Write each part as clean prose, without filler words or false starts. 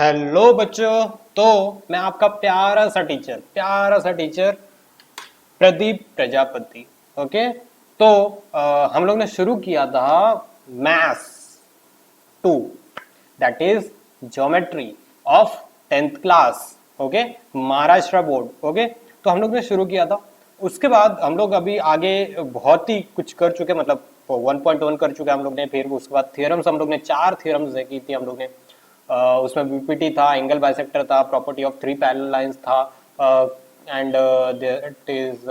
Hello बच्चों। तो मैं आपका प्यारा सा टीचर प्रदीप प्रजापति। ओके। तो हम लोग ने शुरू किया था maths 2, that is geometry of 10th class. Okay, Maharashtra board. Okay, तो हम लोग ने शुरू किया था। उसके बाद हम लोग अभी आगे बहुत ही कुछ कर चुके, मतलब 1.1 कर चुके हम लोग ने। फिर उसके बाद थियरम्स हम लोग ने 4 थियरम्स की थी हम लोग ने। उसमें बीपीटी था, एंगल बाइसेक्टर था, प्रॉपर्टी ऑफ 3 पैरेलल लाइंस था, and it is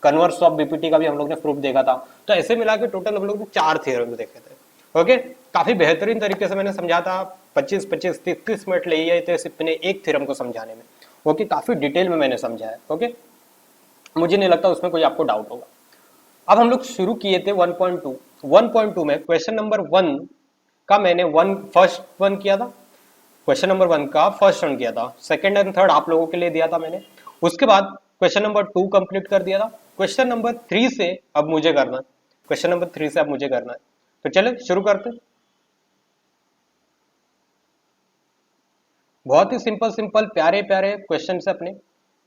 converse of BPT का भी हम लोग ने प्रूफ देखा था। तो ऐसे मिला के टोटल हम लोग ने 4 थियरम्स देखे थे। ओके, काफी बेहतरीन तरीके से मैंने समझा था। 25-25 30 मिनट ले गए थे सिर्फ एक थ्योरम को समझाने में। ओके, काफी डिटेल में मैंने समझा है। ओके, मुझे नहीं लगता उसमें कोई आपको डाउट होगा। अब हम लोग शुरू किए थे 1.2। 1.2 में क्वेश्चन नंबर 1 का मैंने फर्स्ट वन किया था। क्वेश्चन नंबर 1 का फर्स्ट वन किया था, सेकंड एंड थर्ड आप लोगों के लिए दिया था मैंने। उसके बाद क्वेश्चन नंबर 2 कंप्लीट कर दिया था। क्वेश्चन नंबर 3 से अब मुझे करना है। क्वेश्चन नंबर 3 से अब मुझे करना है। तो चले शुरू करते हैं। बहुत ही सिंपल सिंपल प्यारे प्यारे क्वेश्चन से अपने।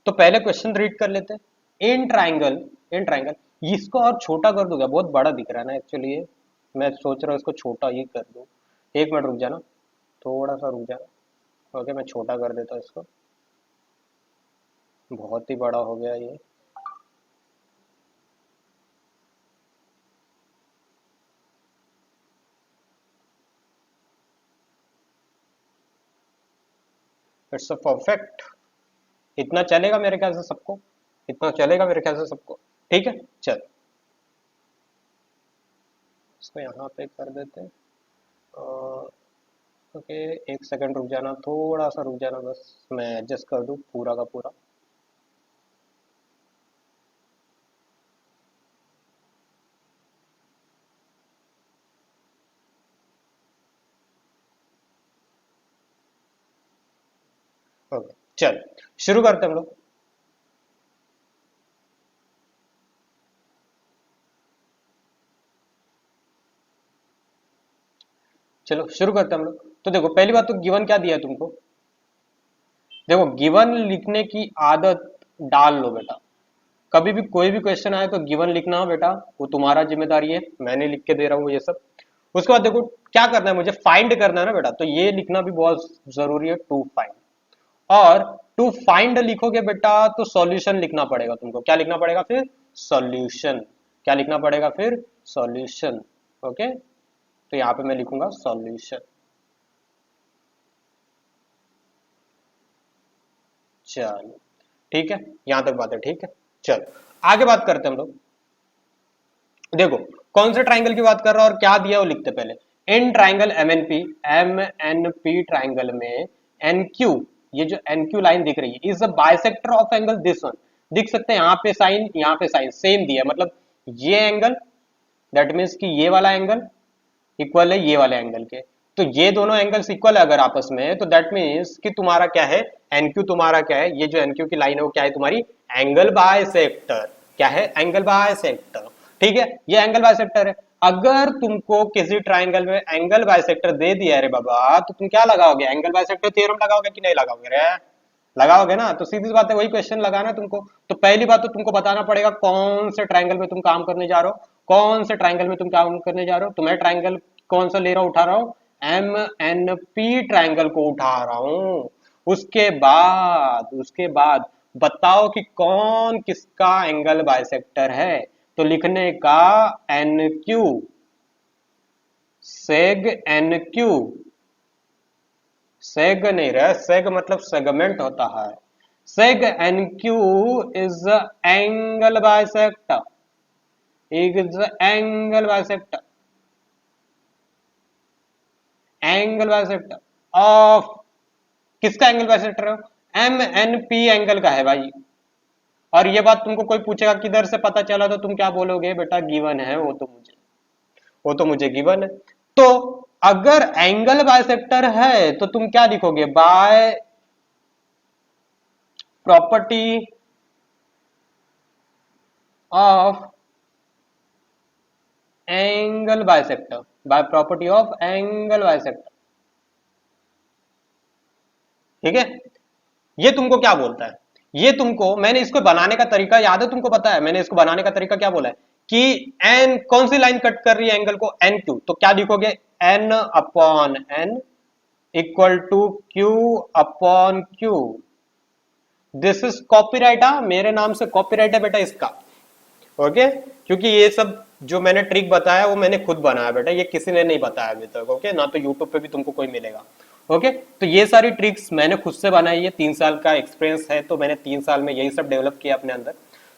तो पहले क्वेश्चन रीड कर लेते हैं। इन ट्राइंगल इसको और छोटा कर दूंगा, बहुत बड़ा दिख रहा है ना एक्चुअली ये। मैं सोच रहा हूँ इसको छोटा ही कर दूं। एक मिनट रुक जाना, थोड़ा सा रुक जाना। ओके, मैं छोटा कर देता हूँ इसको। बहुत ही बड़ा हो गया ये। It's a perfect. इतना चलेगा मेरे ख्याल से सबको। इतना चलेगा मेरे ख्याल से सबको। ठीक है, चल इसको यहाँ पे कर देते हैं। ओके, एक सेकंड रुक जाना, थोड़ा सा रुक जाना, बस मैं एडजस्ट कर दूं पूरा का पूरा। ओके, चल शुरू करते हैं हम लोग। चलो शुरू करते हैं हम लोग। तो देखो, पहली बात तो गिवन क्या दिया है तुमको। देखो, गिवन लिखने की आदत डाल लो बेटा। कभी भी कोई भी क्वेश्चन आए तो गिवन लिखना हो बेटा, वो तुम्हारा जिम्मेदारी है, मैंने लिख के दे रहा हूँ ये सब। उसके बाद देखो क्या करना है, मुझे फाइंड करना है ना बेटा, तो ये लिखना भी बहुत जरूरी है, टू फाइंड। और टू फाइंड लिखोगे बेटा तो सॉल्यूशन लिखना पड़ेगा तुमको। क्या लिखना पड़ेगा फिर? सॉल्यूशन। क्या लिखना पड़ेगा फिर? सॉल्यूशन। ओके, तो यहाँ पे मैं लिखूंगा सॉल्यूशन। चलो ठीक है, यहां तक बात है, ठीक है। चलो आगे बात करते हैं हम लोग। देखो, कौन से ट्राइंगल की बात कर रहा है और क्या दिया वो लिखते पहले। In triangle M N P triangle में एन क्यू, ये जो एन क्यू लाइन दिख रही है, is a bisector of angle this one. दिख सकते हैं यहाँ पे साइन, यहाँ पे साइन सेम दिया है, मतलब ये एंगल, दैट मीन्स कि ये वाला एंगल इक्वल है ये वाले एंगल के। तो ये दोनों एंगल्स इक्वल है अगर आपस में, तो दैट मीन्स कि तुम्हारा क्या है, एनक्यू तुम्हारा क्या है, ये जो एनक्यू की लाइन है वो क्या है तुम्हारी, एंगल बायसेक्टर। क्या है? Angle bisector. ठीक है, ये एंगल बायसेक्टर है। अगर तुमको किसी ट्राइंगल में एंगल बायसेक्टर दे दिया रे बाबा, तो तुम क्या लगाओगे? एंगल बायसेक्टर थ्योरम लगाओगे कि नहीं लगाओगे रे? लगाओगे ना। तो सीधी सी बात है, वही क्वेश्चन लगाना है तुमको। तो पहली बात तो तुमको बताना पड़ेगा कौन से ट्राइंगल में तुम काम करने जा रहे हो। कौन से ट्राइंगल में तुम काम करने जा रहे हो? तो मैं ट्राइंगल कौन सा ले रहा हूं, उठा रहा हूं, एम एन पी ट्राइंगल को उठा रहा हूं। उसके बाद बताओ कि कौन किसका एंगल बाइसेक्टर है। तो लिखने का N Q, seg N Q. Seg नहीं रहा, सेग मतलब सेगमेंट होता है। Seg N Q is angle bisector, is angle bisector, angle bisector of, किसका एंगल बाइसेक्टर है? एम एन पी एंगल का है भाई। और ये बात तुमको कोई पूछेगा किधर से पता चला, तो तुम क्या बोलोगे? बेटा गिवन है, वो तो मुझे गिवन है। तो अगर एंगल बाइसेक्टर है तो तुम क्या लिखोगे? By property of angle bisector, by property of angle bisector. ठीक है, ये तुमको क्या बोलता है, ये तुमको, मैंने इसको बनाने का तरीका याद है तुमको, पता है मैंने इसको बनाने का तरीका क्या बोला है कि एन कौन सी लाइन कट कर रही है एंगल को, एन क्यू, तो क्या लिखोगे, N upon N equal to Q upon Q. This is copyright, मेरे नाम से कॉपीराइट है बेटा इसका, ओके, क्योंकि ये सब जो मैंने ट्रिक बताया वो मैंने खुद बनाया बेटा, ये किसी ने नहीं बताया अभी तक, ओके, ना तो यूट्यूब पे भी तुमको कोई मिलेगा, ओके। तो ये सारी ट्रिक्स मैंने खुद से बनाई है, 3 साल का एक्सपीरियंस है, तो मैंने 3 साल में यही सब डेवलप किया अपने अंदर।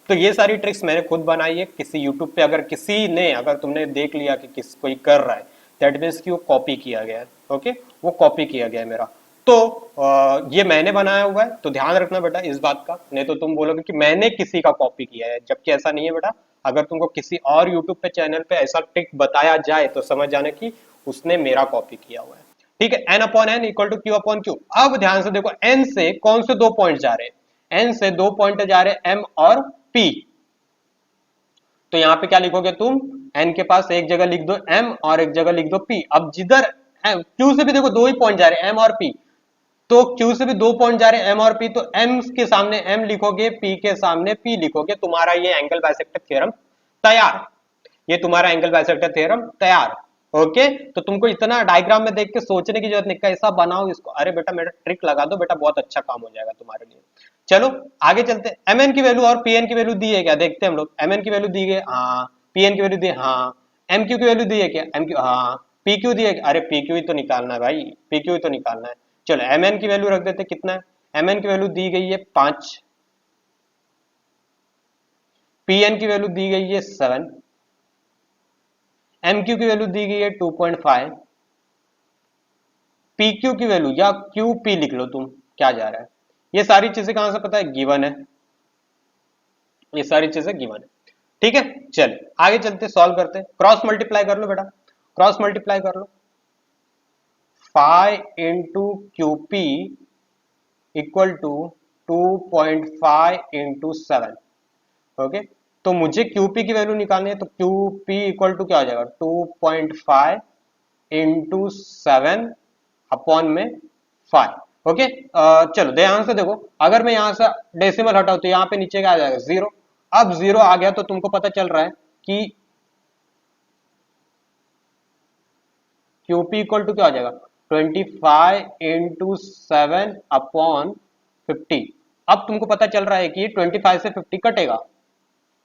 तो ये सारी ट्रिक्स मैंने खुद बनाई है, किसी यूट्यूब पे अगर किसी ने, अगर तुमने देख लिया कि किस कोई कर रहा है, दैट मीन्स कि वो कॉपी किया गया है, ओके, वो कॉपी किया गया है मेरा। तो ये मैंने बनाया हुआ है, तो ध्यान रखना बेटा इस बात का, नहीं तो तुम बोलोगे कि मैंने किसी का कॉपी किया है, जबकि ऐसा नहीं है बेटा। अगर तुमको किसी और यूट्यूब पे चैनल पे ऐसा ट्रिक बताया जाए तो समझ जाना कि उसने मेरा कॉपी किया हुआ है, ठीक है। N upon N equal to Q upon Q. अब ध्यान से देखो, एन से कौन से 2 पॉइंट जा रहे हैं, एन से 2 पॉइंट जा रहे हैं एम और पी, तो यहां पे क्या लिखोगे तुम, एन के पास एक जगह लिख दो एम और एक जगह लिख दो पी। अब जिधर क्यू से भी देखो 2 ही पॉइंट जा रहे हैं एम और पी, तो क्यू से भी 2 पॉइंट जा रहे हैं एम और पी, तो एम के सामने एम लिखोगे, पी के सामने पी लिखोगे, तुम्हारा ये एंगल बाइसेक्टर थ्योरम तैयार, ये तुम्हारा एंगल बाइसेक्टर थ्योरम तैयार, ओके। तो तुमको इतना डायग्राम में देख के सोचने की जरूरत नहीं, कैसा बनाओ इसको, अरे बेटा मेरा ट्रिक लगा दो बेटा, बहुत अच्छा काम हो जाएगा तुम्हारे लिए। चलो आगे चलते, एम एन की वैल्यू और पी एन की वैल्यू दी है क्या, देखते हैं हम लोग। एम एन की वैल्यू दी है, हाँ, पी एन की वैल्यू दी है, हाँ, एम क्यू की वैल्यू दी है क्या, एम क्यू, हाँ, पी क्यू दी है, अरे पी क्यू ही तो निकालना है भाई, पी क्यू ही तो निकालना है। चलो एम एन की वैल्यू रख देते, कितना है, एम एन की वैल्यू दी गई है 5, पी एन की वैल्यू दी गई है 7, एम क्यू की वैल्यू दी गई है 2.5, पी क्यू की वैल्यू या क्यू पी लिख लो तुम, क्या जा रहा है, ये सारी चीजें कहां से पता है, गिवन है, ये सारी चीजें गिवन है, ठीक है। चल आगे चलते, सॉल्व करते, क्रॉस मल्टीप्लाई कर लो बेटा, क्रॉस मल्टीप्लाई कर लो, 5 into Q P equal to 2.5 into 7, okay. तो मुझे क्यूपी की वैल्यू निकालनी है, तो क्यूपी इक्वल टू क्या हो जाएगा, 2.5 इंटू 7 अपॉन में 5, ओके। चलो ध्यान से देखो, अगर मैं यहां से डेसिमल हटाऊं तो यहाँ पे नीचे क्या आ जाएगा, 0। अब 0 आ गया तो तुमको पता चल रहा है कि क्यूपी इक्वल टू क्या हो जाएगा, 25 इंटू 7 अपॉन 50। अब तुमको पता चल रहा है कि 25 से 50 कटेगा,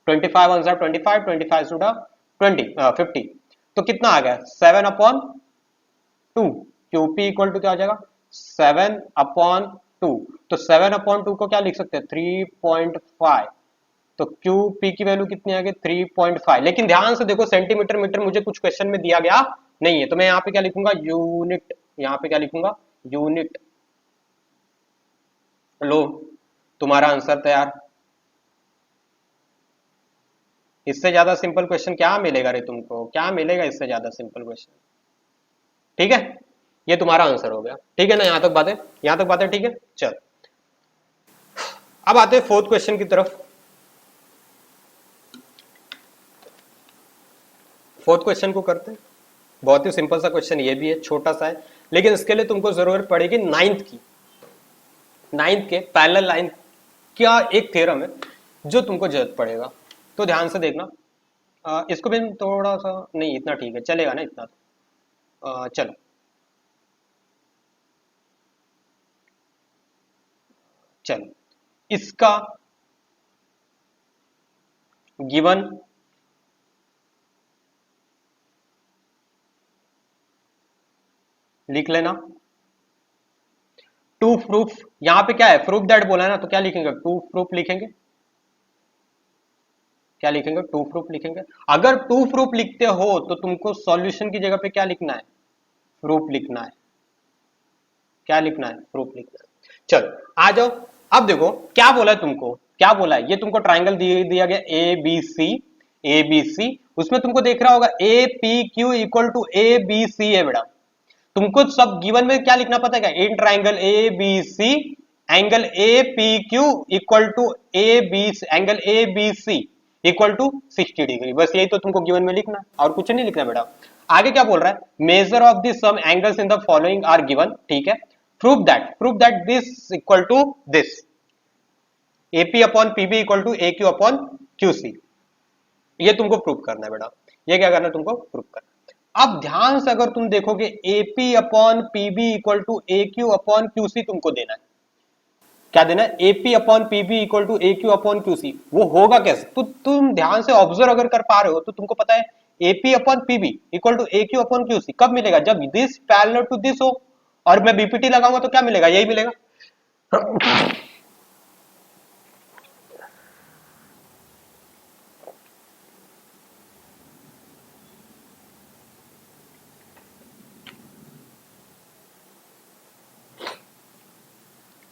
25 वन 25, 25 टू 20, 50, तो कितना आ गया, 7 अपॉन 2, क्यूपी इक्वल टू क्या हो जाएगा, 7 अपॉन 2, तो 7 अपॉन 2 को क्या लिख सकते हैं, 3.5, तो क्यूपी की वैल्यू कितनी आ गई, 3.5। लेकिन ध्यान से देखो, सेंटीमीटर मीटर मुझे कुछ क्वेश्चन में दिया गया नहीं है, तो मैं यहाँ पे क्या लिखूंगा, यूनिट, यहाँ पे क्या लिखूंगा, यूनिट। लो तुम्हारा आंसर तैयार। इससे ज्यादा सिंपल क्वेश्चन क्या मिलेगा रे तुमको, क्या मिलेगा इससे ज्यादा सिंपल क्वेश्चन, ठीक है। ये तुम्हारा आंसर हो गया, ठीक है ना, यहां तक बातें, यहां तक बातें ठीक है। चल अब आते हैं 4th क्वेश्चन की तरफ। 4th क्वेश्चन को करते हैं, बहुत ही सिंपल सा क्वेश्चन ये भी है, छोटा सा है, लेकिन इसके लिए तुमको जरूरत पड़ेगी 9th की, 9th के पैरेलल लाइन क्या एक थ्योरम है जो तुमको जरूरत पड़ेगा, तो ध्यान से देखना। इसको भी थोड़ा सा, नहीं इतना ठीक है, चलेगा ना इतना तो। चलो चलो, इसका गिवन लिख लेना, टू प्रूफ, यहां पे क्या है, प्रूफ दैट बोला है ना, तो क्या लिखेंगे, टू प्रूफ लिखेंगे, क्या लिखेंगे, टू प्रूफ लिखेंगे। अगर टू प्रूफ लिखते हो तो तुमको सॉल्यूशन की जगह पे क्या लिखना है, प्रूफ लिखना है, क्या लिखना है, प्रूफ लिखना है। चलो आ जाओ, अब देखो क्या बोला है तुमको, क्या बोला है, ये तुमको ट्राइंगल दिया गया ए बी सी, ए बी सी, उसमें तुमको देख रहा होगा A P Q equal to A B C है बेटा, तुमको सब गिवन में क्या लिखना पता है, in triangle A B C angle A P Q equal to A B, angle A B C equal to 60 degree, बस यही तो तुमको गिवन में लिखना, और कुछ नहीं लिखना बेटा। आगे क्या बोल रहा है, measure of the sum angles in the following are given, ठीक है। Prove that this equal to this, AP upon PB equal to A Q upon QC. ये तुमको प्रूव करना है बेटा, ये क्या करना है तुमको प्रूव करना है। अब ध्यान से अगर तुम देखोगे AP upon PB equal to A Q upon QC तुमको देना है, क्या देना है, AP upon PB equal to A Q upon QC. वो होगा कैसे, तो तुम ध्यान से ऑब्जर्व अगर कर पा रहे हो तो तुमको पता है AP upon PB equal to A Q upon QC कब मिलेगा, जब दिस पैरेलल टू दिस हो और मैं बीपीटी लगाऊंगा तो क्या मिलेगा, यही मिलेगा।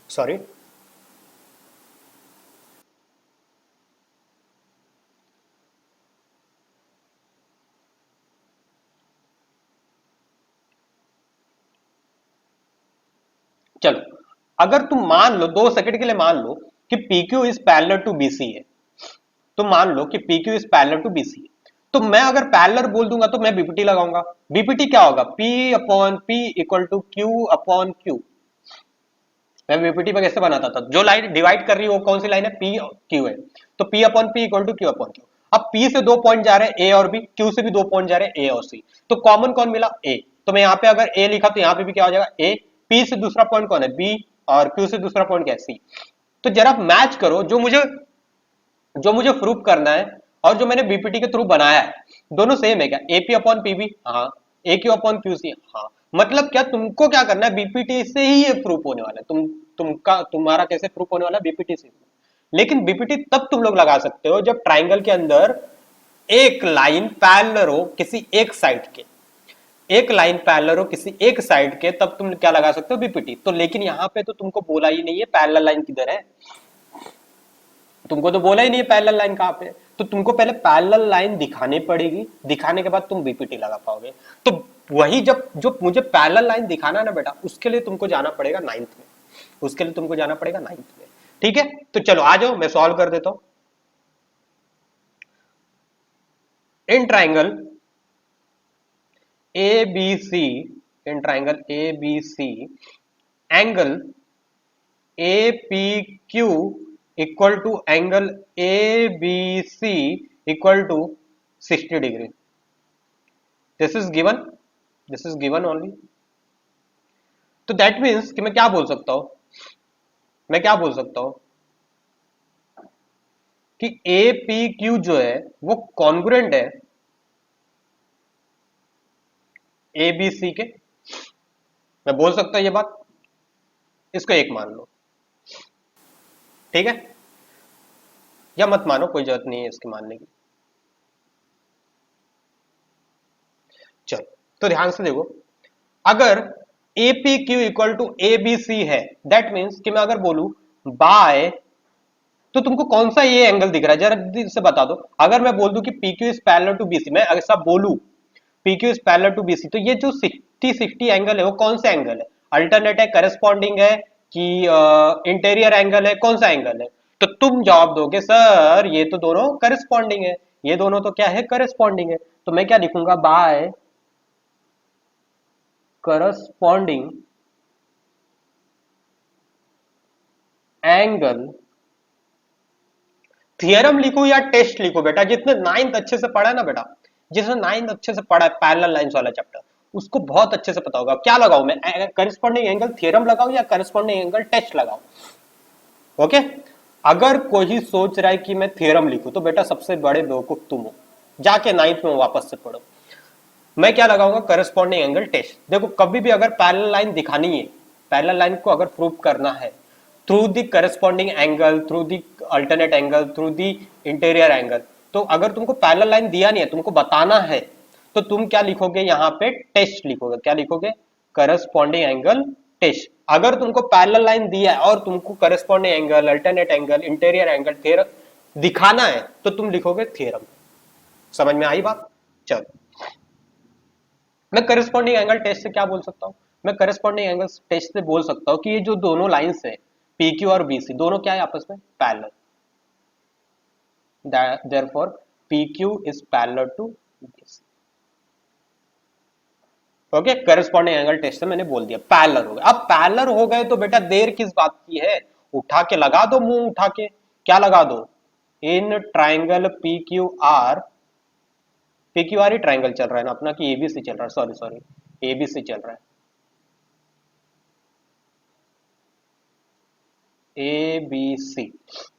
सॉरी, चलो अगर तुम मान लो 2 सेकंड के लिए मान लो कि PQ is parallel to BC है, तो मान लो कि PQ is parallel to BC है, तो मैं अगर पैरेलल बोल दूंगा तो मैं बीपीटी लगाऊंगा। बीपीटी क्या होगा, P upon P equal to Q upon Q। मैं बीपीटी में कैसे बनाता था, जो लाइन डिवाइड कर रही है वो कौन सी लाइन है, P Q है, तो P upon P equal to Q upon Q। अब P से 2 पॉइंट जा रहे हैं A और B, Q से भी 2 पॉइंट जा रहे हैं A और C, तो कॉमन कौन मिला A, तो मैं यहाँ पे अगर A लिखा तो यहाँ पे भी क्या हो जाएगा A। P से दूसरा पॉइंट कौन है B, और Q से दूसरा पॉइंट क्या है C। तो जरा मैच करो जो मुझे प्रूव करना है और जो मैंने बीपीटी के थ्रू बनाया है, दोनों सेम है क्या, एपी अपॉन पीबी, हाँ, ए क्यू अपॉन क्यू सी, हाँ। मतलब क्या तुमको क्या करना है, बीपीटी से ही ये प्रूफ होने वाला है, तुम्हारा कैसे प्रूफ होने वाला है, बीपीटी से। लेकिन बीपीटी तब तुम लोग लगा सकते हो जब ट्राइंगल के अंदर एक लाइन पैरेलल हो किसी एक साइड के, एक लाइन पैरेलल हो किसी एक साइड के, तब तुम क्या लगा सकते हो, बीपीटी। तो लेकिन यहाँ पे तो तुमको बोला ही नहीं है पैरेलल लाइन किधर है, तुमको तो बोला ही नहीं है पैरेलल लाइन कहां पे, तो तुमको पहले पैरेलल लाइन दिखानी पड़ेगी, दिखाने के बाद तुम बीपीटी लगा पाओगे। तो वही जब जो मुझे पैरेलल लाइन दिखाना है ना बेटा, उसके लिए तुमको जाना पड़ेगा 9th में, उसके लिए तुमको जाना पड़ेगा 9th में। ठीक है, तो चलो आ जाओ मैं सॉल्व कर देता हूं। In triangle A B C, in triangle A B C, angle A P Q equal to angle A B C equal to 60 degree. This is given, this is given only. तो that means कि मैं क्या बोल सकता हूं, मैं क्या बोल सकता हूं कि ए पी क्यू जो है वो कॉन्ग्रुएंट है ए बी सी के। मैं बोल सकता हूं ये बात, इसको एक मान लो, ठीक है, या मत मानो, कोई जरूरत नहीं है इसके मानने की। चलो तो ध्यान से देखो, अगर A P Q equal to A B C है, दैट मीन्स कि मैं अगर बोलूं बाय, तो तुमको कौन सा ये एंगल दिख रहा है जरा जल्दी से बता दो। अगर मैं बोल दूं कि P Q is parallel to BC, मैं ऐसा बोलूं P Q is parallel to BC, तो ये जो 60-60 एंगल है वो कौन सा एंगल है, अल्टरनेट है, करस्पॉन्डिंग है, कि इंटीरियर एंगल है, कौन सा एंगल है। तो तुम जवाब दोगे सर ये तो दोनों करस्पॉन्डिंग है, ये दोनों तो क्या है, करस्पॉन्डिंग है। तो मैं क्या लिखूंगा, बाय करस्पॉन्डिंग एंगल, थियरम लिखो या टेस्ट लिखो बेटा, जितने 9th अच्छे से पढ़ा है ना बेटा, जिसने 9th अच्छे से पढ़ा है पैरेलल लाइंस वाला चैप्टर, उसको बहुत अच्छे से पता होगा। क्या लगाऊं मैं, करस्पॉन्डिंग एंगल थ्योरम लगाऊं या करस्पॉन्डिंग एंगल टेस्ट लगाऊं। ओके, अगर कोई सोच रहा है कि मैं थ्योरम लिखूं तो बेटा सबसे बड़े बेवकूफ तुम हो, जाके 9th में वापस से पढ़ो। मैं क्या लगाऊंगा, करस्पॉन्डिंग एंगल टेस्ट। देखो कभी भी अगर पैरेलल लाइन दिखानी है, पैरेलल लाइन को अगर प्रूव करना है through the corresponding angle, through the alternate angle, through the interior angle, तो अगर तुमको पैरेलल लाइन दिया नहीं है, तुमको बताना है, तो तुम क्या लिखोगे, यहाँ पे टेस्ट लिखोगे। क्या लिखोगे, करस्पॉन्डिंग एंगल टेस्ट। अगर तुमको पैरेलल लाइन दिया है और तुमको corresponding angle, alternate angle, interior angle theorem दिखाना है, तो तुम लिखोगे थ्योरम। समझ में आई बात। चलो, मैं करस्पॉन्डिंग एंगल टेस्ट से क्या बोल सकता हूं, मैं करस्पॉन्डिंग एंगल टेस्ट से बोल सकता हूं कि ये जो दोनों लाइंस है पी क्यू और बी सी, दोनों क्या है आपस में, parallel. Therefore P Q is parallel to B C. Okay, corresponding angle test से मैंने बोल दिया पैरेलल हो गए। अब पैरेलल हो गए तो बेटा देर किस बात की है, उठा के लगा दो, मुंह उठा के क्या लगा दो, in triangle P Q R, P Q R he triangle चल रहा है ना अपना कि एबीसी चल रहा है, सॉरी सॉरी एबीसी चल रहा है, A B C.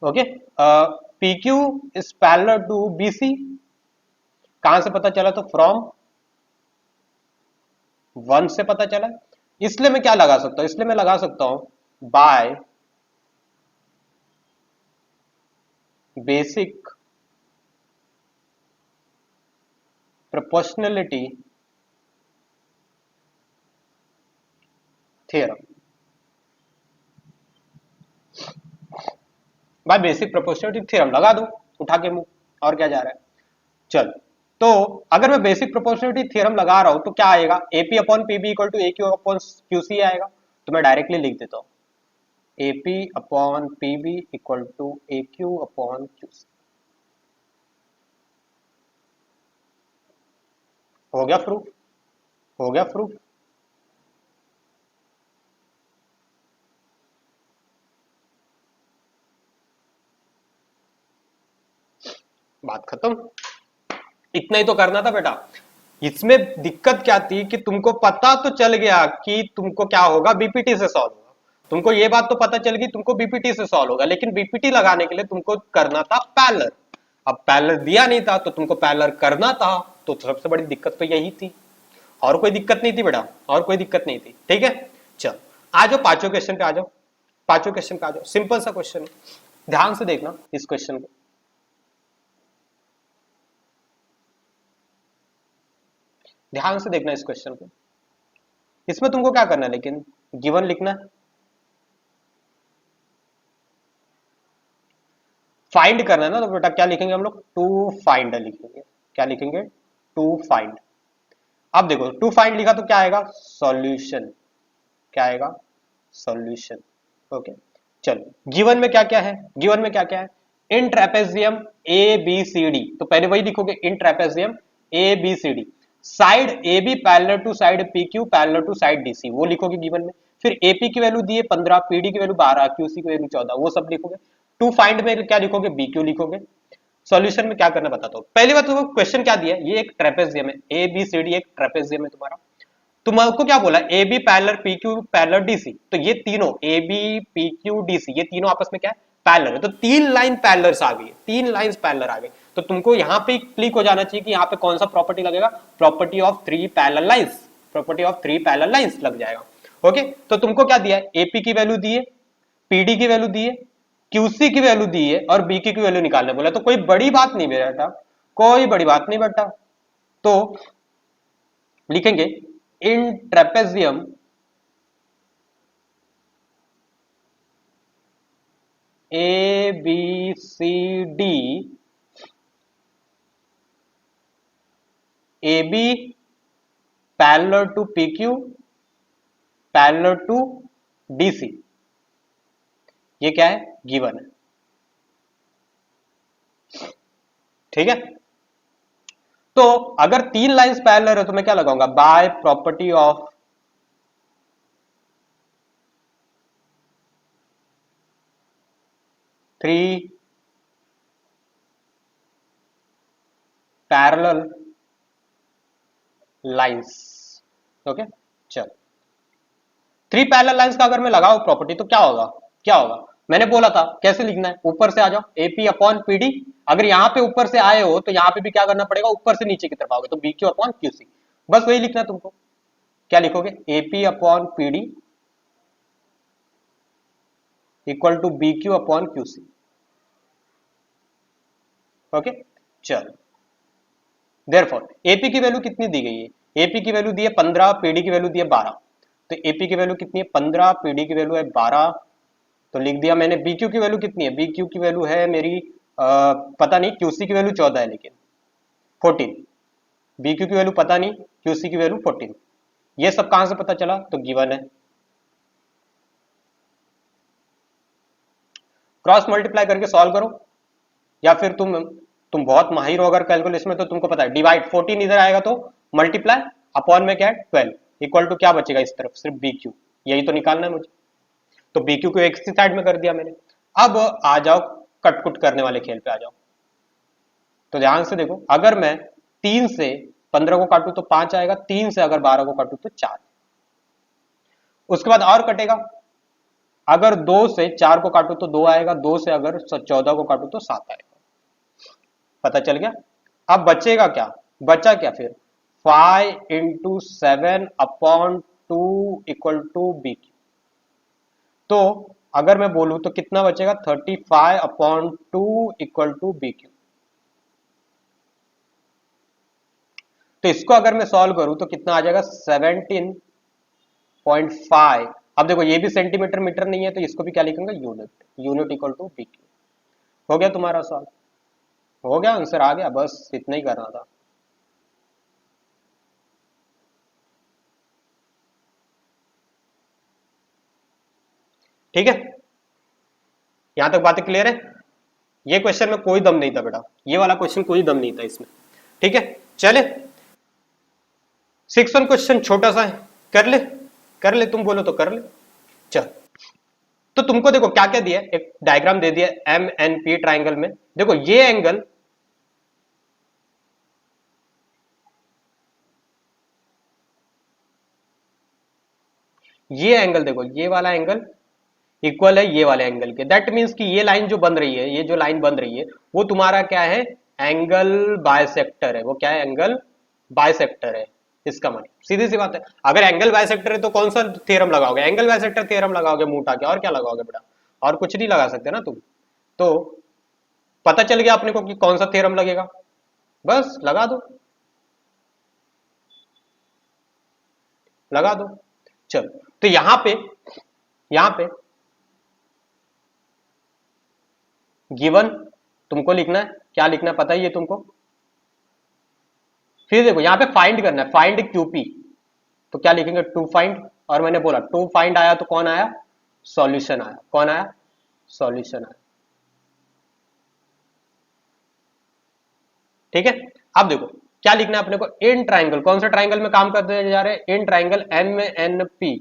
Okay, P Q is parallel to B C, कहां से पता चला, तो फ्रॉम 1 से पता चला। इसलिए मैं क्या लगा सकता हूं, इसलिए मैं लगा सकता हूं by basic proportionality theorem, by basic proportionality theorem लगा दो उठा के मुंह, और क्या जा रहा है। चल, तो अगर मैं बेसिक प्रोपोर्शनलिटी थ्योरम लगा रहा हूं तो क्या आएगा, AP upon PB equal to A Q upon QC आएगा। तो मैं डायरेक्टली लिख देता हूं AP upon PB equal to AQ upon QC। हो गया प्रूफ, हो गया प्रूफ। बात खत्म, इतना ही तो करना था बेटा। इसमें दिक्कत क्या थी कि तुमको पता तो चल गया कि तुमको क्या होगा, बीपीटी से सॉल्व होगा, तुमको ये बात तो पता चल गई तुमको बीपीटी से सॉल्व होगा, लेकिन बीपीटी लगाने के लिए तुमको करना था पैरेलल। अब पैरेलल दिया नहीं था तो तुमको पैरेलल करना था, तो सबसे बड़ी दिक्कत तो यही थी, और कोई दिक्कत नहीं थी बेटा, और कोई दिक्कत नहीं थी। ठीक है, चल आ जाओ पांचों क्वेश्चन पे, आ जाओ पांचों क्वेश्चन पे आ जाओ। सिंपल सा क्वेश्चन है, ध्यान से देखना इस क्वेश्चन को, ध्यान से देखना इस क्वेश्चन को। इसमें तुमको क्या करना है, लेकिन गिवन लिखना है, फाइंड करना है ना, तो बेटा क्या लिखेंगे हम लोग, टू फाइंड लिखेंगे। क्या लिखेंगे, टू फाइंड। अब देखो टू फाइंड लिखा तो क्या आएगा, सॉल्यूशन, क्या आएगा, सॉल्यूशन। ओके, चलो गिवन में क्या क्या है, गिवन में क्या क्या है, in trapezium A B C D, तो पहले वही लिखोगे in trapezium A B C D, side A B parallel to side P Q parallel to side D C, वो लिखोगे गिवन में। फिर एपी की वैल्यू दी है 15, पीडी की वैल्यू 12, क्यूसी की वैल्यू 14, वो सब लिखोगे। टू फाइंड में क्या लिखोगे, बी क्यू लिखोगे। सॉल्यूशन में क्या करना बताता हूं। पहली बात तो क्वेश्चन क्या दिया है, ये एक ट्रेपेजियम है, ए बी सी डी एक ट्रेपेजियम है तुम्हारा। तुमको क्या बोला, A B parallel P Q parallel DC, तो ये तीनों A B P Q DC ये तीनों आपस में क्या है, पैरेलल है। तो तीन लाइन पैरेलल आ गई, तीन लाइंस पैरेलल आ गई। तो तुमको यहाँ पे क्लिक हो जाना चाहिए कि यहाँ पे कौन सा प्रॉपर्टी लगेगा, property of three parallel lines, property of three parallel lines लग जाएगा। ओके, तो तुमको क्या दिया है, एपी की वैल्यू दी है, पीडी की वैल्यू दी है, क्यूसी की वैल्यू दी है, और बीक्यू की वैल्यू निकालने बोला। तो कोई बड़ी बात नहीं बेटा, कोई बड़ी बात नहीं बेटा। तो लिखेंगे in trapezium A B C D, A B parallel to P Q parallel to DC, ये क्या है, गिवन है। ठीक है, तो अगर तीन लाइंस पैरेलल है तो मैं क्या लगाऊंगा, by property of three parallel lines. Okay, चल थ्री पैरेलल लाइंस का अगर मैं लगाऊं प्रॉपर्टी तो क्या होगा, क्या होगा, मैंने बोला था कैसे लिखना है, ऊपर से आ जाओ, एपी अपॉन पीडी। अगर यहां पे ऊपर से आए हो तो यहां पे भी क्या करना पड़ेगा, ऊपर से नीचे की तरफ आओगे तो बीक्यू अपॉन क्यूसी, बस वही लिखना है तुमको। क्या लिखोगे, AP upon PD equal to BQ upon QC. Okay, चल देयरफॉर एपी की वैल्यू कितनी दी गई है, एपी की वैल्यू दी है 15, पीडी की वैल्यू दी है 12। तो एपी की वैल्यू कितनी है 15, पीडी की वैल्यू है 12, तो लिख दिया मैंने। बीक्यू की वैल्यू कितनी है, बीक्यू की वैल्यू है मेरी पता नहीं, क्यूसी की वैल्यू 14 है लेकिन 14, बीक्यू की वैल्यू पता नहीं, क्यूसी की वैल्यू 14। ये सब कहां से पता चला, तो गिवन है। क्रॉस मल्टीप्लाई करके सॉल्व करो, या फिर तुम बहुत माहिर हो अगर कैलकुलेशन में तो तुमको पता है, डिवाइड 14 इधर आएगा तो मल्टीप्लाई अपॉन में क्या है 12, इक्वल टू क्या बचेगा इस तरफ, सिर्फ बी क्यू, यही तो निकालना है मुझे। तो बी क्यू को एक ही साइड में कर दिया मैंने। अब आ जाओ कटकुट करने वाले खेल पे आ जाओ। तो ध्यान से देखो, अगर मैं 3 से 15 को काटू तो 5 आएगा, 3 से अगर 12 को काटू तो 4। उसके बाद और कटेगा, अगर 2 से 4 को काटू तो 2 आएगा, 2 से अगर 14 को काटू तो 7 आएगा। पता चल गया। अब बचेगा क्या, बचा क्या फिर, 5 into 7/2 equal to B Q. तो अगर मैं बोलूं तो कितना बचेगा, 35/2 इक्वल टू बी क्यू। तो इसको अगर मैं सॉल्व करूं तो कितना आ जाएगा, 17.5। अब देखो ये भी सेंटीमीटर मीटर नहीं है, तो इसको भी क्या लिखूंगा, unit, unit equal to B Q. हो गया तुम्हारा सॉल्व, हो गया, आंसर आ गया, बस इतना ही करना था। ठीक है, यहां तक बातें क्लियर है। ये क्वेश्चन में कोई दम नहीं था बेटा, ये वाला क्वेश्चन कोई दम नहीं था इसमें। ठीक है, चले 6 क्वेश्चन छोटा सा है, कर ले, कर ले, तुम बोलो तो कर ले। चल, तो तुमको देखो क्या क्या दिया, एक डायग्राम दे दिया एम एन पी ट्राइंगल में। देखो ये एंगल, ये एंगल देखो, ये वाला एंगल इक्वल है ये वाले एंगल के। दैट मींस कि ये लाइन जो बन रही है, ये जो लाइन बन रही है वो तुम्हारा क्या है, एंगल बायसेक्टर है। वो क्या है, एंगल बायसेक्टर है। इसका मतलब सीधी सी बात है, अगर एंगल बायसेक्टर है तो कौन सा थ्योरम लगाओगे, एंगल बायसेक्टर थ्योरम लगाओगे मुंह उठा के, और क्या लगाओगे बेटा, और कुछ नहीं लगा सकते ना तुम। तो पता चल गया अपने को कि कौन सा थ्योरम लगेगा, बस लगा दो, लगा दो। चलो, तो यहां पे गिवन तुमको लिखना है, क्या लिखना है पता ही है तुमको। फिर देखो यहाँ पे फाइंड करना है, फाइंड क्यूपी, तो क्या लिखेंगे, टू फाइंड। और मैंने बोला टू फाइंड आया तो कौन आया, सॉल्यूशन आया, कौन आया, सॉल्यूशन आया। ठीक है, अब देखो क्या लिखना है अपने को, इन ट्राइंगल, कौन सा ट्राइंगल में काम करते जा रहे हैं, in triangle M N P,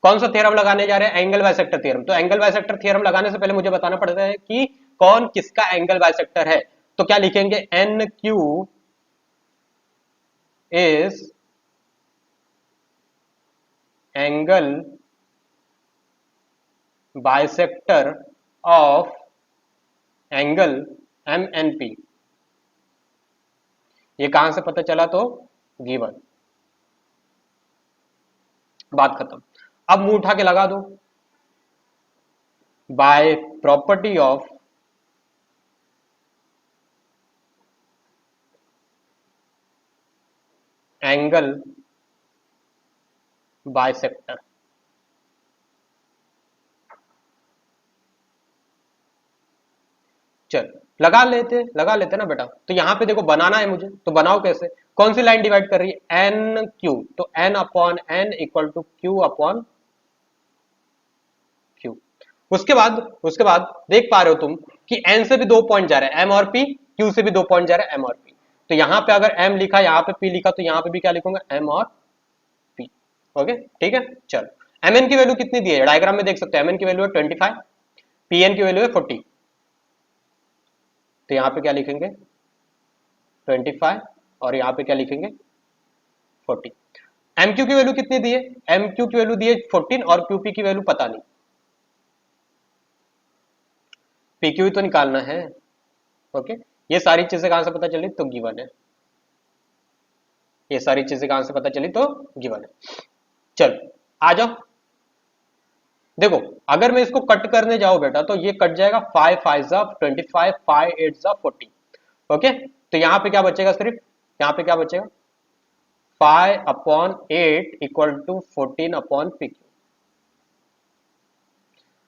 कौन सा थ्योरम लगाने जा रहे हैं, एंगल बायसेक्टर थ्योरम। तो एंगल बायसेक्टर थ्योरम लगाने से पहले मुझे बताना पड़ता है कि कौन किसका एंगल बायसेक्टर है। तो क्या लिखेंगे, N Q is angle bisector of angle M N P. ये कहां से पता चला, तो गिवन, बात खत्म। अब मुंह उठा के लगा दो, by property of angle bisector. चल लगा लेते ना बेटा। तो यहां पे देखो बनाना है मुझे, तो बनाओ कैसे, कौन सी लाइन डिवाइड कर रही है, एन क्यू, तो N upon N equal to Q upon Q. उसके बाद देख पा रहे हो तुम कि एन से भी 2 पॉइंट जा रहे हैं, एम और पी, क्यू से भी 2 पॉइंट जा रहे हैं, एम और पी। तो यहां पे अगर एम लिखा, यहां पे पी लिखा, तो यहां पे भी क्या लिखूंगा, एम और पी। ओके, ठीक है। चलो एम एन की वैल्यू कितनी दी है, डायग्राम में देख सकते हो, एम एन की वैल्यू है 25, पी एन की वैल्यू है 40। तो यहां पे क्या लिखेंगे, 25, और यहां पे क्या लिखेंगे, 40। एमक्यू की वैल्यू कितनी दी है, एमक्यू की वैल्यू दी है 14, और क्यूपी की वैल्यू पता नहीं, पीक्यू तो निकालना है। ओके, ये सारी चीजें कहां से पता चली, तो गिवन है, ये सारी चीजें कहां से पता चली, तो गिवन है। चलो आ जाओ, देखो अगर मैं इसको कट करने जाऊं बेटा तो ये कट जाएगा, 5 5 जा 25, 5 8 जा 40। ओके, तो यहां पे क्या बचेगा, सिर्फ यहां पे क्या बचेगा, 5/8 इक्वल टू 14/PQ।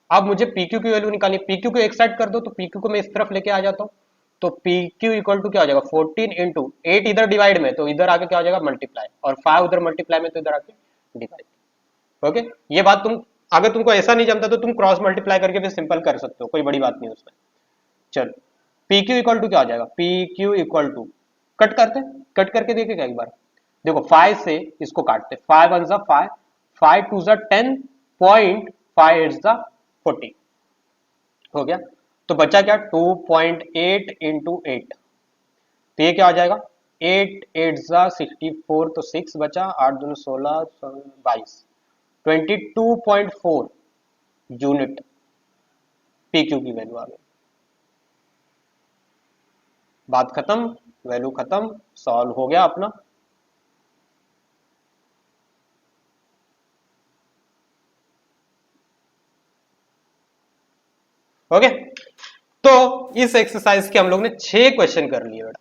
अब मुझे PQ की वैल्यू निकालनी, PQ को एक साइड कर दो, तो PQ को मैं इस तरफ लेके आ जाता हूं, तो PQ इक्वल टू क्या हो जाएगा, 14 इंटू 8 इधर डिवाइड में, तो इधर आके क्या हो जाएगा, मल्टीप्लाई, और 5 उधर मल्टीप्लाई में, तो इधर आके डिवाइड। ओके, ये बात तुम, अगर तुमको ऐसा नहीं जमता तो तुम क्रॉस मल्टीप्लाई करके भी सिंपल कर सकते हो, कोई बड़ी बात नहीं उसमें। चलो PQ इक्वल टू क्या हो जाएगा, PQ इक्वल टू, कट करते, कट करके देखेगा एक बार, देखो 5 से इसको काटते, 5 वन जा 5, 5 टू जा 10, 0.5 जा 40 हो गया। तो बचा क्या 2.8 इंटू 8, तो ये क्या हो जाएगा 8 8 जा 64, तो 6 बचा, 8 दूनी 16 22, 22.4 यूनिट पी क्यू की वैल्यू आ गई। बात खत्म, वैल्यू खत्म, सॉल्व हो गया अपना। ओके, तो इस एक्सरसाइज के हम लोग ने 6 क्वेश्चन कर लिए बेटा,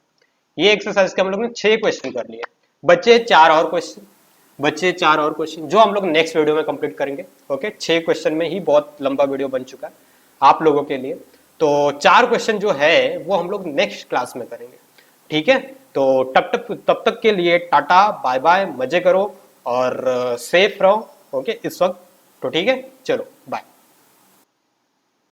ये एक्सरसाइज के हम लोग ने 6 क्वेश्चन कर लिए। बच्चे 4 और क्वेश्चन, बच्चे 4 और क्वेश्चन जो हम लोग नेक्स्ट वीडियो में कंप्लीट करेंगे। ओके, 6 क्वेश्चन में ही बहुत लंबा वीडियो बन चुका है आप लोगों के लिए, तो 4 क्वेश्चन जो है वो हम लोग नेक्स्ट क्लास में करेंगे। ठीक है, तो तब तक के लिए टाटा बाय बाय, मजे करो और सेफ रहो। ओके इस वक्त, तो ठीक है, चलो बाय।